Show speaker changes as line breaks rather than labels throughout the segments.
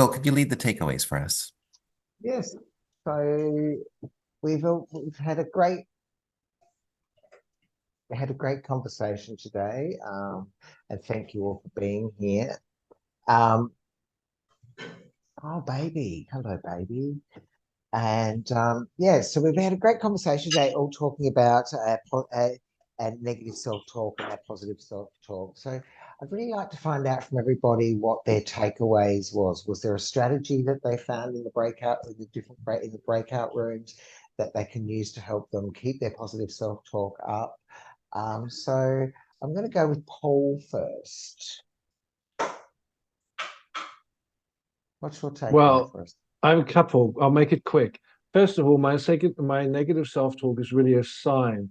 Will, could you lead the takeaways for us?
Yes. So we've had a great conversation today, and thank you all for being here. Oh, baby, hello, baby. And yeah, so we've had a great conversation today, all talking about negative self-talk and positive self-talk. So I'd really like to find out from everybody what their takeaways was. Was there a strategy that they found in the breakout rooms that they can use to help them keep their positive self-talk up? So I'm going to go with Paul first. What's your takeaway for us?
I'm a couple. I'll make it quick. First of all, my negative self-talk is really a sign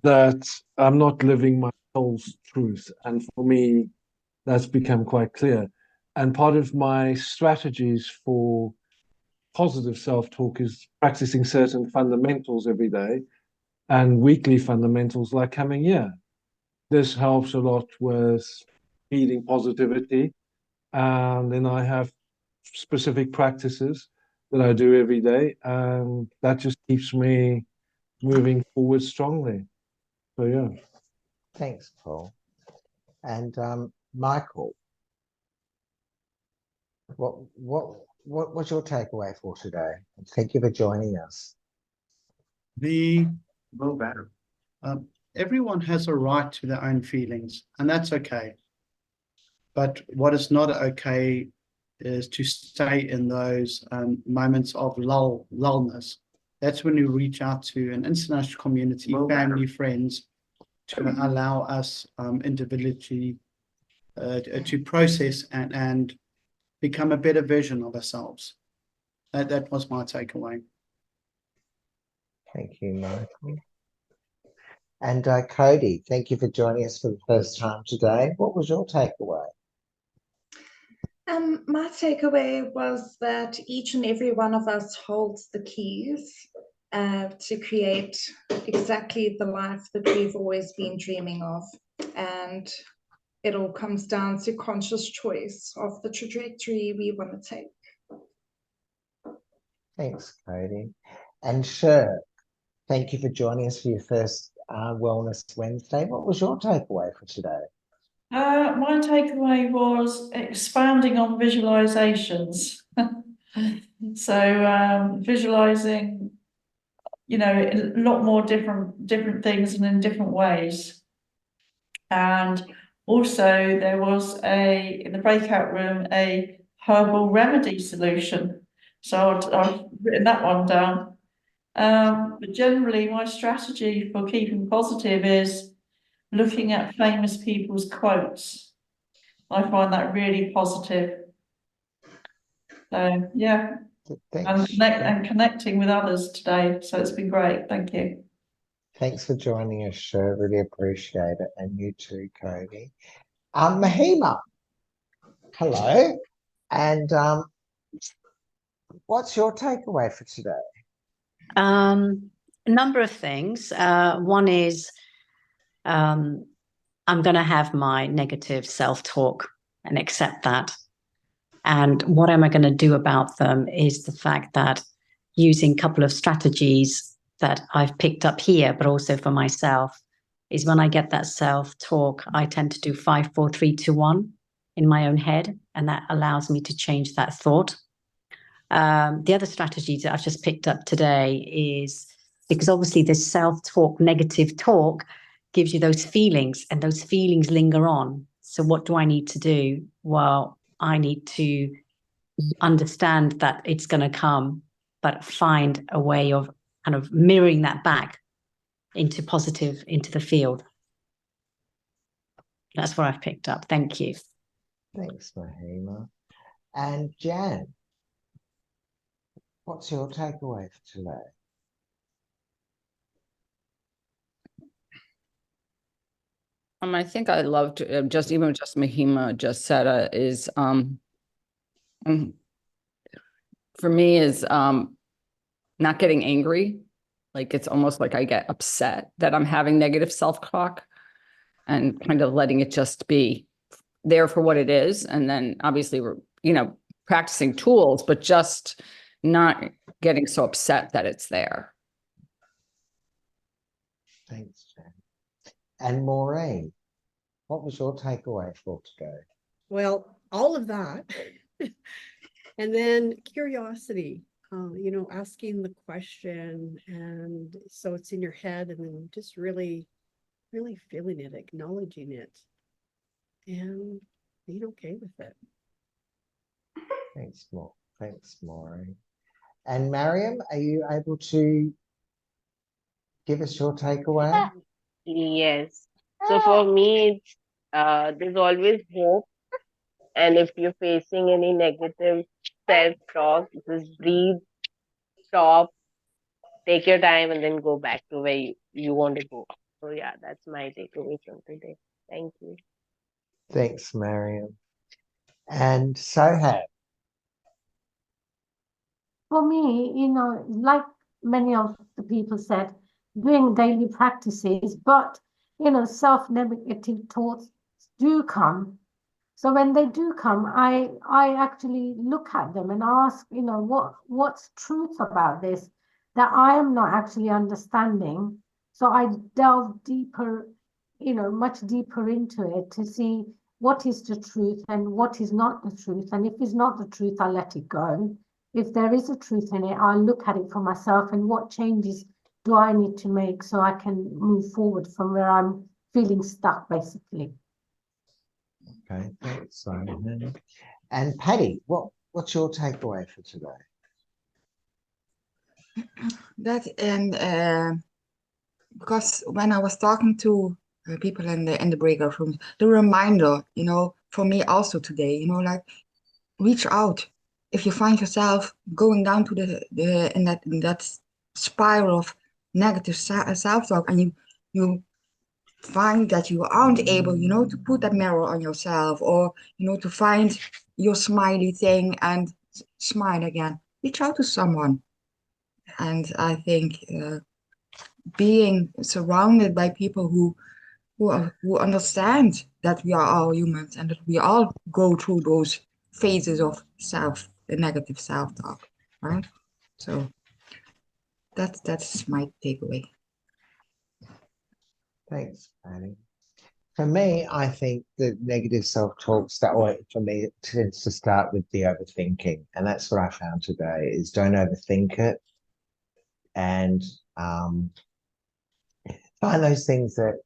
that I'm not living my soul's truth. And for me, that's become quite clear. And part of my strategies for positive self-talk is practicing certain fundamentals every day and weekly fundamentals like coming here. This helps a lot with feeding positivity. And then I have specific practices that I do every day, and that just keeps me moving forward strongly. So yeah.
Thanks, Paul. And Michael, what's your takeaway for today? Thank you for joining us.
Everyone has a right to their own feelings, and that's okay. But what is not okay is to stay in those moments of lullness. That's when you reach out to an international community, family, friends, to allow us individually to process and become a better version of ourselves. That was my takeaway.
Thank you, Michael. And Cody, thank you for joining us for the first time today. What was your takeaway?
My takeaway was that each and every one of us holds the keys to create exactly the life that we've always been dreaming of. And it all comes down to conscious choice of the trajectory we want to take.
Thanks, Cody. And Shirk, thank you for joining us for your first Wellness Wednesday. What was your takeaway for today?
My takeaway was expounding on visualizations. So visualizing, a lot more different things and in different ways. And also there was in the breakout room, a herbal remedy solution. So I've written that one down. But generally my strategy for keeping positive is looking at famous people's quotes. I find that really positive. So yeah, and connecting with others today. So it's been great. Thank you.
Thanks for joining us, Sher. Really appreciate it. And you too, Cody. Mahima, hello. And what's your takeaway for today?
A number of things. One is I'm going to have my negative self-talk and accept that. And what am I going to do about them is the fact that using a couple of strategies that I've picked up here, but also for myself, is when I get that self-talk, I tend to do 5, 4, 3, 2, 1 in my own head. And that allows me to change that thought. The other strategy that I've just picked up today is because obviously this self-talk, negative talk gives you those feelings and those feelings linger on. So what do I need to do? Well, I need to understand that it's going to come, but find a way of kind of mirroring that back into positive, into the field. That's what I've picked up. Thank you.
Thanks, Mahima. And Jan, what's your takeaway for today?
I think I loved just Mahima just said is for me is not getting angry. Like it's almost like I get upset that I'm having negative self-talk and kind of letting it just be there for what it is. And then obviously, practicing tools, but just not getting so upset that it's there.
Thanks, Jan. And Maureen, what was your takeaway for today?
Well, all of that. And then curiosity, asking the question, and so it's in your head, and then just really feeling it, acknowledging it, and being okay with it.
Thanks, Maureen. And Mariam, are you able to give us your takeaway?
Yes. So for me, it's there's always hope. And if you're facing any negative self-talk, just breathe, stop, take your time, and then go back to where you want to go. So yeah, that's my takeaway from today. Thank you.
Thanks, Mariam. And Sohab.
For me, like many of the people said, doing daily practices, but, self-negative thoughts do come. So when they do come, I actually look at them and ask, what's truth about this that I am not actually understanding. So I delve deeper, much deeper into it to see what is the truth and what is not the truth. And if it's not the truth, I let it go. If there is a truth in it, I'll look at it for myself and what changes do I need to make so I can move forward from where I'm feeling stuck, basically.
Okay, thanks, Sohab. And Patty, what's your takeaway for today?
That and because when I was talking to people in the breakout rooms, the reminder, for me also today, like reach out. If you find yourself going down to in that spiral of negative self-talk, and you find that you aren't able, to put that mirror on yourself, or to find your smiley thing and smile again, reach out to someone. And I think being surrounded by people who understand that we are all humans and that we all go through those phases of the negative self-talk, right? So that's my takeaway.
Thanks, Patty. For me, I think the negative self-talk it tends to start with the overthinking. And that's what I found today is don't overthink it. And find those things that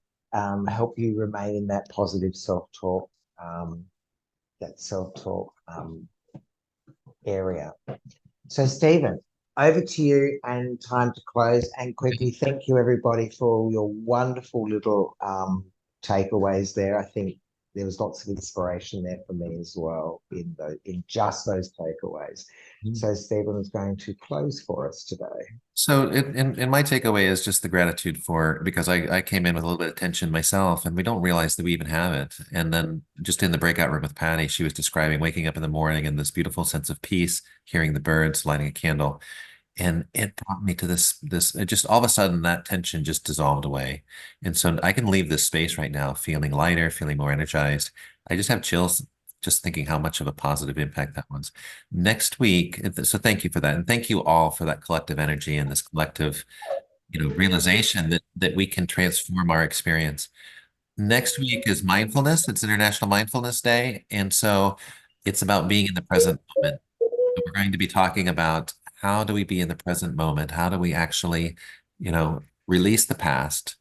help you remain in that positive self-talk, area. So Stephen, over to you and time to close. And quickly, thank you everybody for all your wonderful little takeaways there. I think there was lots of inspiration there for me as well in just those takeaways. So Stephen is going to close for us today.
So in my takeaway is just the gratitude because I came in with a little bit of tension myself, and we don't realize that we even have it. And then just in the breakout room with Patty, she was describing waking up in the morning and this beautiful sense of peace, hearing the birds, lighting a candle. And it brought me to this just all of a sudden that tension just dissolved away. And so I can leave this space right now feeling lighter, feeling more energized. I just have chills just thinking how much of a positive impact that was. Next week, so thank you for that. And thank you all for that collective energy and this collective, realization that we can transform our experience. Next week is mindfulness. It's International Mindfulness Day. And so it's about being in the present moment. So we're going to be talking about how do we be in the present moment? How do we actually, release the past,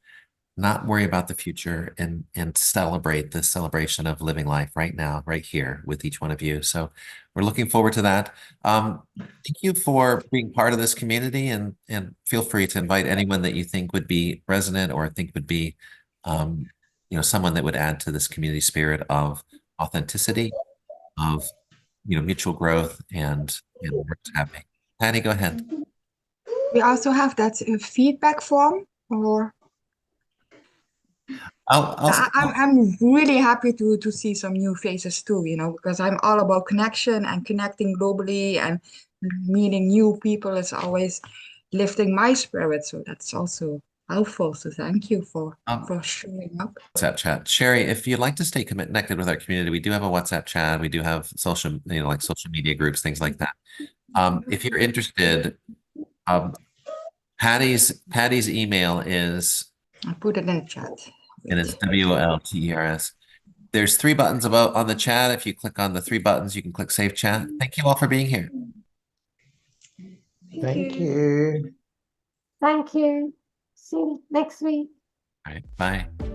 not worry about the future, and celebrate this celebration of living life right now, right here with each one of you. So we're looking forward to that. Thank you for being part of this community, and feel free to invite anyone that you think would be resonant or think would be, someone that would add to this community spirit of authenticity, of, mutual growth and what's happening. Patty, go ahead.
We also have that feedback form, or I'm really happy to see some new faces too, because I'm all about connection and connecting globally, and meeting new people is always lifting my spirit. So that's also helpful. So thank you for
Um,
showing up.
WhatsApp chat. Sherry, if you'd like to stay connected with our community, we do have a WhatsApp chat. We do have social, like social media groups, things like that. If you're interested, Patty's email is,
I put it in the chat.
and it's WOLTERS. There's 3 buttons about on the chat. If you click on the 3 buttons, you can click Save Chat. Thank you all for being here.
Thank you.
Thank you. See you next week.
All right, bye.